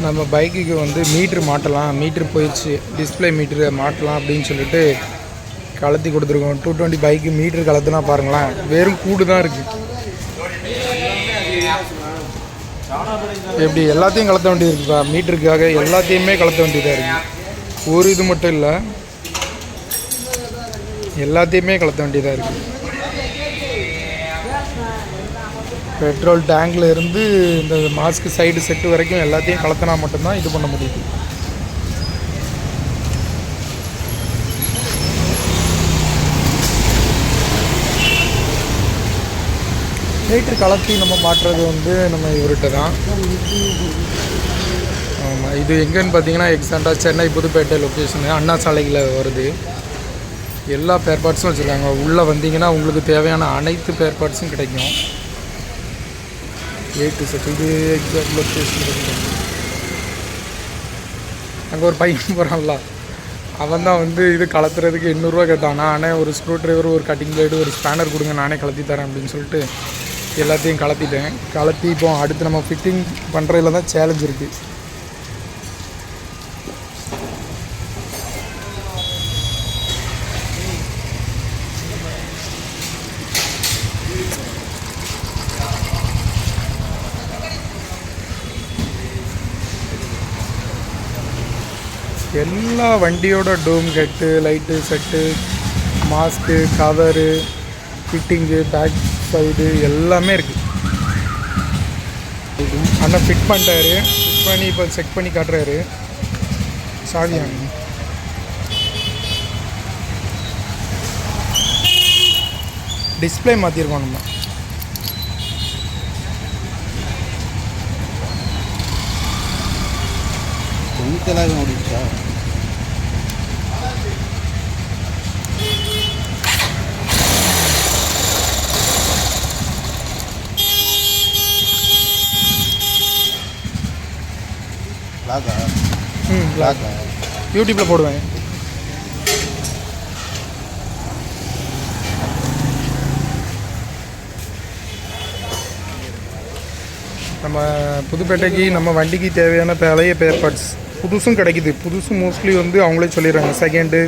நம்ம பைக்குக்கு வந்து மீட்ரு மாட்டலாம், மீட்ரு போயிடுச்சு, டிஸ்பிளே மீட்ரு மாட்டலாம் அப்படின்னு சொல்லிட்டு கலத்தி கொடுத்துருக்கோம். 220 பைக்கு மீட்ரு கலத்துனா பாருங்களேன், வெறும் கூடு தான் இருக்குது. எப்படி எல்லாத்தையும் கலத்த வேண்டியது இருக்குப்பா, மீட்டருக்காக எல்லாத்தையுமே கலத்த வேண்டியதாக இருக்குது. ஒரு இது மட்டும் இல்லை, எல்லாத்தையுமே கலத்த வேண்டியதாக இருக்குது. பெட்ரோல் டேங்கில் இருந்து இந்த மாஸ்க்கு சைடு செட்டு வரைக்கும் எல்லாத்தையும் கலத்தினா மட்டும்தான் இது பண்ண முடியுது. மீட்ரு கலத்தி நம்ம மாட்டுறது வந்து நம்ம இவர்கிட்ட தான். ஆமாம், இது எங்கேன்னு பார்த்தீங்கன்னா எக்ஸாக்டாக சென்னை புதுப்பேட்டை லொக்கேஷனு, அண்ணா சாலையில் வருது. எல்லா பேர் பார்ட்ஸும் வச்சுருக்காங்க. உள்ளே வந்தீங்கன்னா உங்களுக்கு தேவையான அனைத்து பேர் பார்ட்ஸும் கிடைக்கும். A to Z. இது எக்ஸாக்ட் லொக்கேஷன். அங்கே ஒரு பையன் போகிறான்ல, அவன் தான் வந்து இது கலத்துறதுக்கு 800 ரூபா கேட்டான். நானே ஒரு ஸ்க்ரூ ட்ரைவர், ஒரு கட்டிங் பிளேடு, ஒரு ஸ்பேனர் கொடுங்க, நானே கலத்தி தரேன் அப்படின்னு சொல்லிட்டு எல்லாத்தையும் கலத்திட்டேன். கலத்தி இப்போ அடுத்து நம்ம ஃபிட்டிங் பண்ணுறதுல தான் சேலஞ்ச் இருக்குது. எல்லா வண்டியோட டோம் கட்டு, light set, mask, cover, fitting, back side எல்லாமே இருக்குது. அண்ணா ஃபிட் பண்ணிட்டாரு. ஃபிட் பண்ணி இப்போ செக் பண்ணி காட்டுறாரு. சாவியாங்க டிஸ்பிளே மாற்றிருக்கோம் நம்ம. ఇంతలాగా ఓడించా లాగా లాగా யூடியூப்பில் போடுவேன். நம்ம புதுப்பேட்டைக்கு நம்ம வண்டிக்கு தேவையான பழைய பேர் பார்ட்ஸ் புதுசும் கிடைக்குது. புதுசு மோஸ்ட்லி வந்து அவங்களே சொல்லிடுறாங்க, செகண்டு,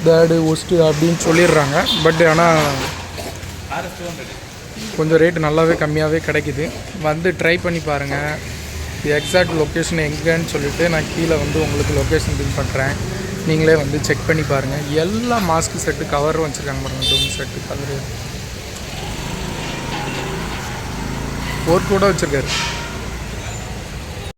தேர்டு, ஒஸ்ட்டு அப்படின்னு சொல்லிடுறாங்க. பட் ஆனால் கொஞ்சம் ரேட்டு நல்லாவே கம்மியாகவே கிடைக்குது. வந்து ட்ரை பண்ணி பாருங்கள். எக்ஸாக்ட் லொக்கேஷன் எங்கேன்னு சொல்லிவிட்டு நான் கீழே வந்து உங்களுக்கு லொக்கேஷன் பில் பண்ணுறேன். நீங்களே வந்து செக் பண்ணி பாருங்கள். எல்லா மாஸ்க்கு செட்டு கவரும் வச்சுருக்காங்க பாருங்கள். டோம் செட்டு கவரு, ஒர்க் கூட வச்சுருக்காரு.